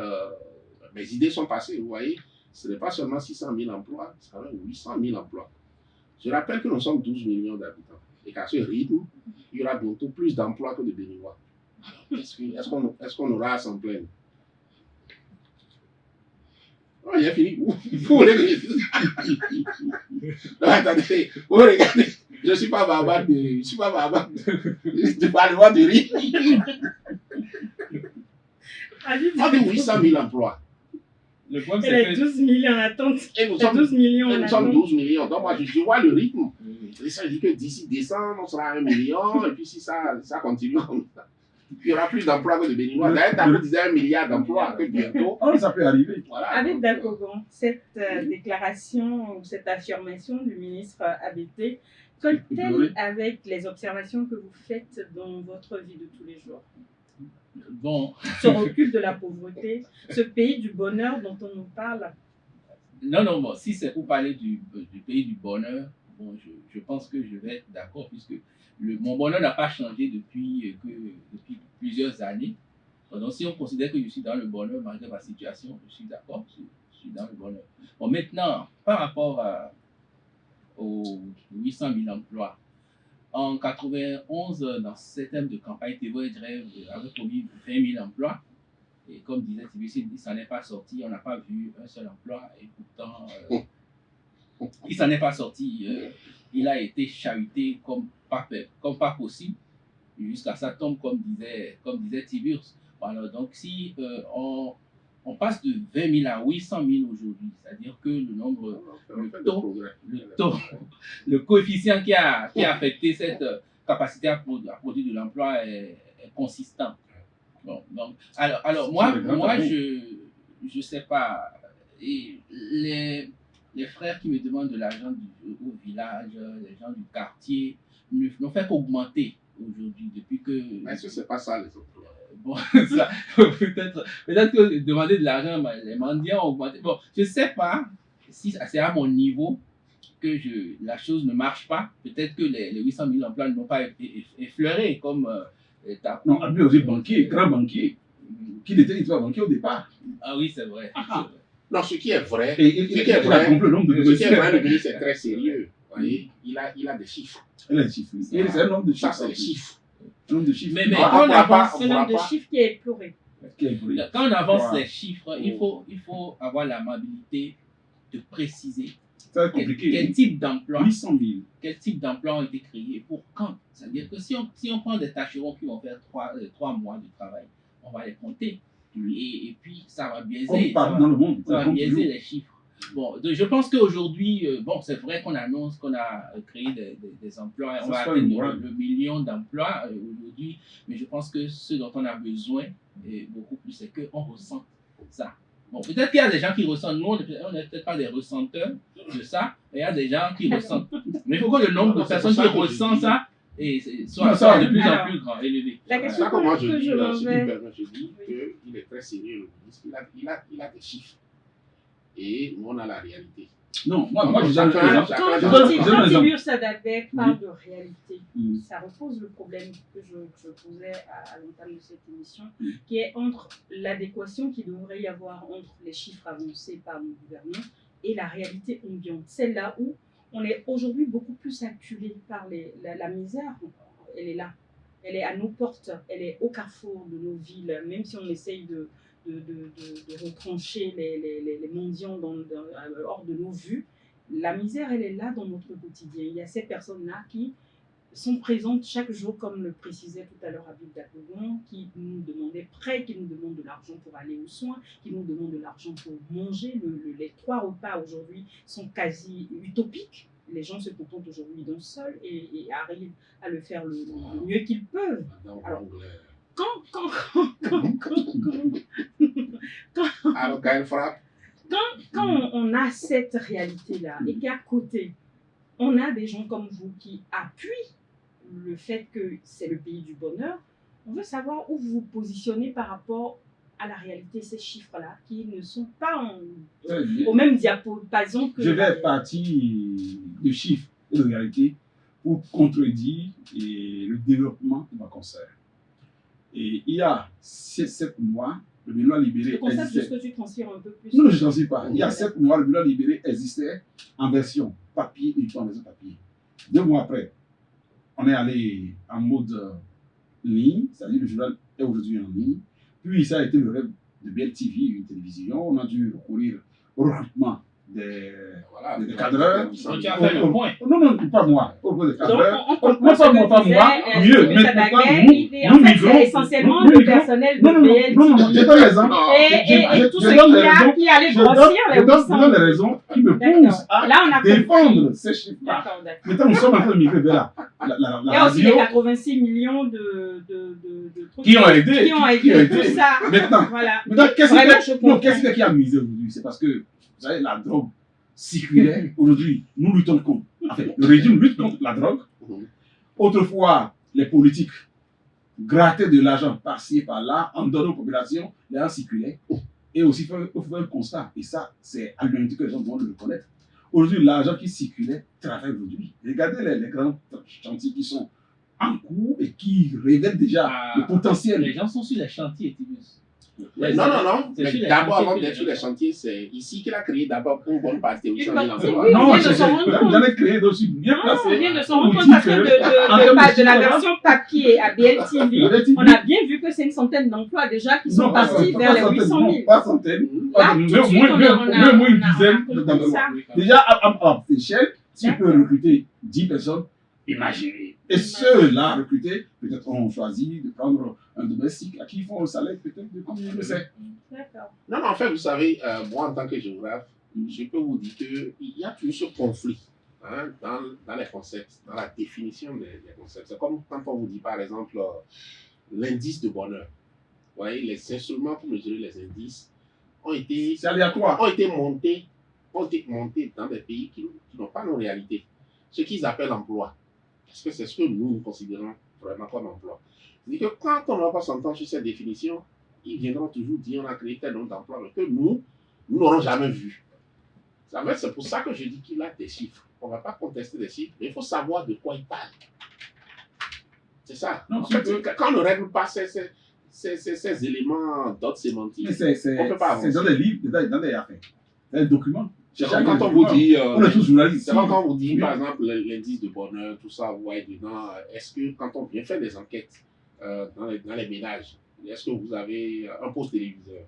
mes idées sont passées, vous voyez. ce n'est pas seulement 600 000 emplois, c'est quand même 800 000 emplois. Je rappelle que nous sommes 12 millions d'habitants et qu'à ce rythme, il y aura bientôt plus d'emplois que de Béninois. Est-ce qu'on aura à s'en plaindre? Oh, il a fini. Vous regardez. Non, attendez. Vous regardez. Je ne suis pas barbare de parler de rire. On dit 800 000 emplois. Le problème, Elle c'est est que 12 millions en attente. Et nous Il y a sommes 12 millions en nous sommes attente. 12 millions. Donc, moi, je vois le rythme. Et ça dit que d'ici décembre, on sera à 1 million. Et puis, si ça continue comme ça, il y aura plus d'emplois que de Béninois. D'ailleurs, Tabo disait 1 milliard d'emplois que bientôt. Oh, ça peut arriver. Voilà. Avec Dakogan, cette déclaration ou cette affirmation du ministre ABT colle-t-elle avec les observations que vous faites dans votre vie de tous les jours? bon, Ce recul de la pauvreté, ce pays du bonheur dont on nous parle. non, bon, si c'est pour parler du pays du bonheur, bon, je pense que je vais être d'accord puisque mon bonheur n'a pas changé depuis plusieurs années. Donc, si on considère que je suis dans le bonheur malgré ma situation, je suis d'accord, je suis dans le bonheur. Bon, maintenant, par rapport aux 800 000 emplois, en 91, dans ce système de campagne, Théo Drève avait promis 20 000 emplois. Et comme disait Tibécine, il ne s'en est pas sorti, on n'a pas vu un seul emploi. Et pourtant, il ne s'en est pas sorti. Il a été chahuté comme pas possible, jusqu'à ça tombe, comme disait Tiburce. Alors, donc, si on passe de 20 000 à 800 000 aujourd'hui, c'est-à-dire que le coefficient qui a affecté cette capacité à produire de l'emploi est consistant. Bon, donc, alors moi je sais pas. Et les frères qui me demandent de l'argent au village, les gens du quartier, n'ont fait qu'augmenter aujourd'hui depuis que. Mais est-ce que c'est pas ça les autres? Bon, ça, peut-être que demander de l'argent, les mendiants ont augmenté. Bon, je sais pas si c'est à mon niveau que la chose ne marche pas. Peut-être que les 800 000 emplois n'ont pas effleuré comme. Non, Abdou aussi banquier, grand banquier, qui était banquier au départ. Ah oui, c'est vrai. Non, ce qui est vrai, le ministre est très sérieux. Vous voyez, il a des chiffres. Il a des chiffres. C'est un nombre de chiffres. Ça, c'est les chiffres. Mais quand on avance, C'est l'un des chiffres qui est éploré. Quand on avance les chiffres, il faut avoir l'amabilité de préciser quel type d'emploi 800 000. Quel type d'emploi ont été créés et pour quand. C'est-à-dire que si on prend des tâcherons qui vont faire 3 mois de travail, on va les compter. Et puis ça va biaiser, ça va biaiser les chiffres. Bon, je pense qu'aujourd'hui, c'est vrai qu'on annonce qu'on a créé des emplois, on va atteindre le million d'emplois aujourd'hui, mais je pense que ce dont on a besoin, beaucoup plus, c'est qu'on ressent ça. Bon, peut-être qu'il y a des gens qui ressentent, nous on n'est peut-être pas des ressenteurs de ça, mais il y a des gens qui ressentent. Mais il faut que le nombre de personnes qui ressentent ça soit de plus en plus grand, élevé. La question ça, comment je dis, je dis qu'il est très sérieux, le ministre, il a des chiffres. Et nous, on a la réalité. Non, moi je donne Quand Tibur Sadabek parle de réalité, ça repose le problème que je posais à l'entame de cette émission, qui est entre l'adéquation qu'il devrait y avoir entre les chiffres avancés par nos gouvernants et la réalité ambiante. Celle-là où on est aujourd'hui beaucoup plus acculé par la misère, elle est là. Elle est à nos portes, elle est au carrefour de nos villes, même si on essaye de retrancher les mendiants hors de nos vues. La misère, elle est là dans notre quotidien. Il y a ces personnes-là qui sont présentes chaque jour, comme le précisait tout à l'heure Habib Dakogan, qui nous demandent des prêts, qui nous demandent de l'argent pour aller aux soins, qui nous demandent de l'argent pour manger. Les 3 repas aujourd'hui sont quasi utopiques. Les gens se contentent aujourd'hui d'un seul et arrivent à le faire le mieux qu'ils peuvent. Alors, quand on a cette réalité-là et qu'à côté, on a des gens comme vous qui appuient le fait que c'est le pays du bonheur, on veut savoir où vous vous positionnez par rapport à la réalité, ces chiffres-là, qui ne sont pas au même diapason que... Je vais partir de chiffres et de réalité pour contredire le développement de ma concert. Et il y a 7 mois, le bilan libéré Le concept, existait. juste que tu transfères un peu plus. Non, je n'en sais pas. Il y a 7 mois, le bilan libéré existait en version papier et en version papier. 2 mois après, on est allé en mode ligne, c'est-à-dire le journal est aujourd'hui en ligne. Puis ça a été le rêve de BLTV, une télévision. On a dû recourir au recrutement des cadreurs. Donc tu as fait le point. Non, pas moi. Au recrutement des Donc, cadreurs. on comprend ce que Pas moi. Mieux, mais en fait, c'est essentiellement le personnel de BLTV. Non, je donne raison. Et tout ce qui allait grossir les Je donne des raisons qui me poussent à Là, on a défendre ces chiffres-là. D'accord, d'accord. Maintenant, nous sommes en train de migrer vers la Il y a aussi les radio 86 millions de trucs qui ont aidé. qui ont aidé tout ça. Maintenant, Voilà. qu'est-ce qui a misé aujourd'hui? C'est parce que, vous savez, la drogue circulaire, aujourd'hui, nous luttons contre. Enfin, le régime lutte contre la drogue. Autrefois, les politiques grattaient de l'argent par-ci, par-là, en donnant aux populations, les gens circulaient. Et aussi, il faut faire un constat. Et ça, c'est à l'humanité que les gens doivent le reconnaître. Aujourd'hui, l'argent qui circulait travaille aujourd'hui. Regardez les grands chantiers qui sont en cours et qui révèlent déjà le potentiel. Les gens sont sur les chantiers, Tibus. Non. Mais d'abord, avant d'être sur les chantiers, c'est ici qu'il a créé d'abord une bonne partie aussi. Oui, Non, vient de s'en rendre compte. j'en ai créé d'autres, je suis bien placé. On vient de s'en rendre compte parce que de la version papier à BLTV, on a bien vu que c'est une centaine d'emplois déjà qui sont partis vers les 800 000. Pas centaines. Là, tout de suite, on a Moins une dizaine compris ça. Déjà, à échelle, si on peut recruter 10 personnes, imaginez. Et ceux-là recrutés, peut-être ont choisi de prendre un domestique à qui ils font un salaire peut-être de combien je sais. D'accord. Non, en fait, vous savez, moi, en tant que géographe, je peux vous dire qu'il y a toujours ce conflit dans les concepts, dans la définition des concepts. C'est comme quand on vous dit, par exemple, l'indice de bonheur. Vous voyez, les instruments pour mesurer les indices ont été montés dans des pays qui n'ont pas nos réalités. Ce qu'ils appellent emploi. Parce que c'est ce que nous considérons vraiment comme emploi. C'est-à-dire que quand on ne va pas s'entendre sur cette définition, ils viendront toujours dire on a créé tel nombre d'emplois, mais que nous n'aurons jamais vu. C'est pour ça que je dis qu'il a des chiffres. On ne va pas contester des chiffres, mais il faut savoir de quoi il parle. C'est ça. En fait, quand on ne règle pas ces éléments d'autres sémantiques, on ne peut pas avancer. C'est dans des livres, dans des affaires, dans des documents. C'est comme quand on vous dit, on est tous journalistes. c'est comme quand on vous dit, par exemple, l'indice de bonheur, tout ça, vous voyez dedans, est-ce que quand on vient faire des enquêtes dans les ménages, est-ce que vous avez un poste téléviseur?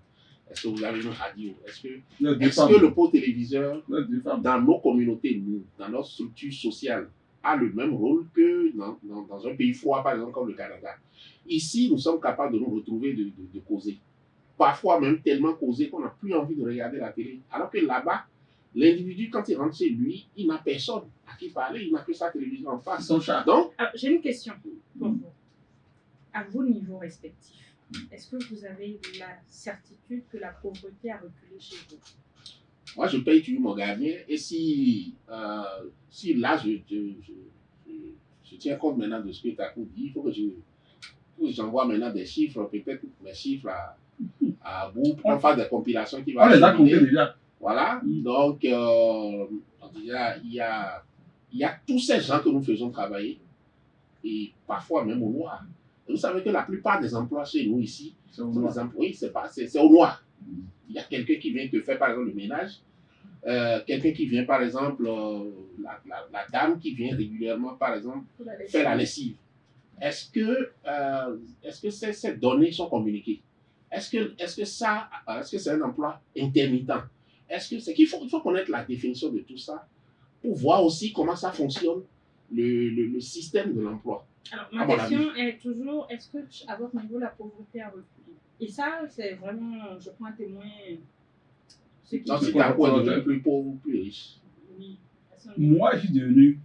Est-ce que vous avez une radio? Est-ce que le poste téléviseur, dans nos communautés, dans notre structure sociale, a le même rôle que dans un pays froid, par exemple, comme le Canada? Ici, nous sommes capables de nous retrouver, de causer. Parfois même tellement causer qu'on n'a plus envie de regarder la télé. Alors que là-bas, l'individu, quand il rentre chez lui, il n'a personne à qui parler, il n'a que sa télévision en face. Son chat. Donc, j'ai une question pour vous. À vos niveaux respectifs, est-ce que vous avez la certitude que la pauvreté a reculé chez vous? moi, je paye toujours mon gardien. Et si là, je tiens compte maintenant de ce que Takou dit, il faut que j'envoie maintenant des chiffres, peut-être mes chiffres à bout, pour faire des compilations qui vont... On les a comptés déjà. Voilà, donc déjà, il y a tous ces gens que nous faisons travailler, et parfois même au noir. Et vous savez que la plupart des emplois chez nous ici, c'est au noir. Il y a quelqu'un qui vient te faire par exemple le ménage, quelqu'un qui vient par exemple, la dame qui vient régulièrement par exemple faire la lessive. Est-ce que ces données sont communiquées? Est-ce que c'est un emploi intermittent? Il faut connaître la définition de tout ça pour voir aussi comment ça fonctionne, le système de l'emploi. Alors, ma question est toujours, est-ce que à votre niveau, la pauvreté a reculé? Et ça, c'est vraiment, je prends un témoin. Non, c'est un point devenu plus pauvre ou plus riche. Oui. Moi, je suis devenu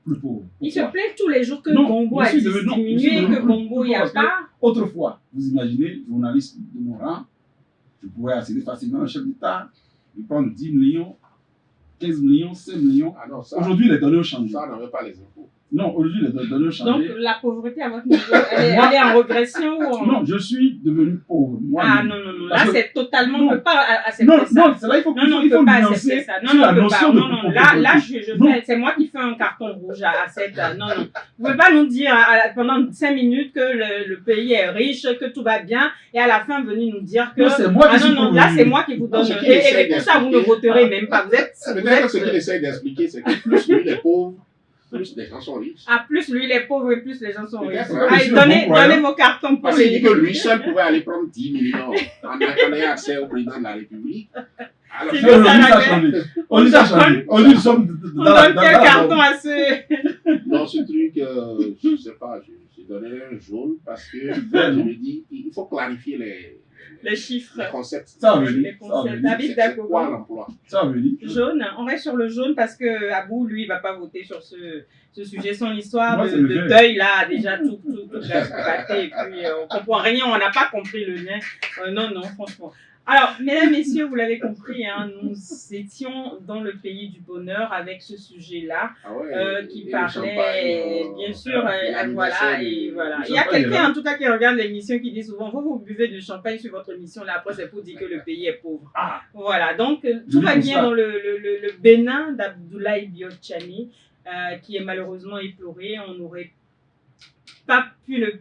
plus pauvre. Il se plaint tous les jours que Bongo a diminué, que Bongo, il n'y a pas. Autrefois, vous imaginez, journaliste de mon rang, je pourrais accéder facilement à un chef d'État, lui prendre 10 millions, 15 millions, 5 millions. Ah non, ça, aujourd'hui, les données ont changé. ça, on n'avait pas les impôts. Non, aujourd'hui, les données ont changé. Donc, la pauvreté à votre niveau, elle est en régression ou en... Non, je suis devenu pauvre. Moi, Ah non, non, non, là Parce que- c'est totalement, on Non. ne peut pas accepter non, ça. non, c'est là il faut, Non, non, on il ne faut peut pas nuancer accepter ça. Non, sur non, la on peut notion pas. de Non, non, pauvreté. là, je Non. fais, c'est moi qui fais un carton rouge à cette. Non, non. Vous ne pouvez pas nous dire pendant 5 minutes que le pays est riche, que tout va bien, et à la fin venir nous dire que. Non, c'est moi qui Ah suis non, non, pauvre. là c'est moi qui vous Non, donne. ce qu'il essaie Et pour ça, vous ne voterez même pas. Vous êtes. Peut-être que ce qu'il essaie d'expliquer, c'est que plus lui, les pauvres, plus les gens sont riches. Ah, plus lui, les pauvres, et plus les gens sont riches. Peut-être, Allez, monsieur, donnez, bon croyant. donnez vos cartons pour Parce qu'il dit lui. que lui seul pouvait aller prendre 10 millions en ayant accès au président de la République. Alors, C'est Non, bien, aujourd'hui, ça ça a va changé. On Aujourd'hui, ça a donne- changé. Aujourd'hui, nous sommes On donne quel carton à ceux. dans ce truc, je ne sais pas, j'ai donné un jaune parce que je me dis, il faut clarifier Les chiffres. les concepts. Ça veut Les dire. Ça veut concepts. dire. David C'est Dakogo. quoi l'emploi? Ça veut dire. Jaune, on reste sur le jaune parce que Abou, lui, il va pas voter sur ce sujet. Son histoire Moi, de c'est le vert. deuil, là, a déjà tout gâté. Et puis, on comprend rien, on n'a pas compris le lien. Non, non, franchement. Alors, mesdames, messieurs, vous l'avez compris, hein, nous étions dans le pays du bonheur avec ce sujet-là. Ah ouais, Qui et le parlait, champagne, bien sûr, l'anniversaire voilà, du- et voilà. le Il y a champagne, quelqu'un, là. en tout cas, qui regarde l'émission qui dit souvent, vous buvez du champagne sur votre émission, là, après, c'est pour dire que le pays est pauvre. Ah. Voilà, donc, tout Joli va bien constat. dans le Bénin d'Abdoulaye Biotchani, qui est malheureusement éploré. On n'aurait pas pu le...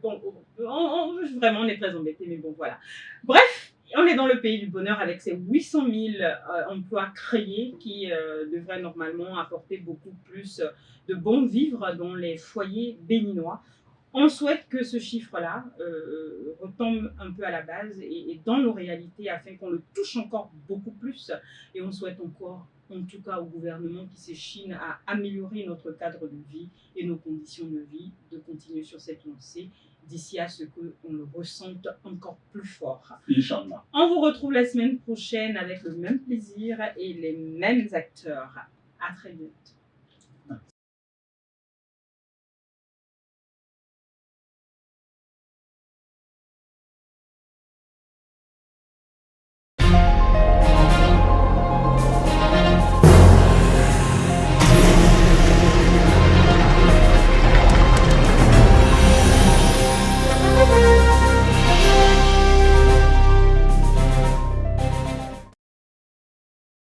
vraiment, on est très embêtés, mais bon, voilà. Bref, on est dans le pays du bonheur avec ces 800 000 emplois créés qui devraient normalement apporter beaucoup plus de bon vivre dans les foyers béninois. On souhaite que ce chiffre-là retombe un peu à la base et dans nos réalités afin qu'on le touche encore beaucoup plus. Et on souhaite encore, en tout cas au gouvernement qui s'échine à améliorer notre cadre de vie et nos conditions de vie, de continuer sur cette lancée d'ici à ce qu'on le ressente encore plus fort. Inch'Allah. On vous retrouve la semaine prochaine avec le même plaisir et les mêmes acteurs. À très bientôt.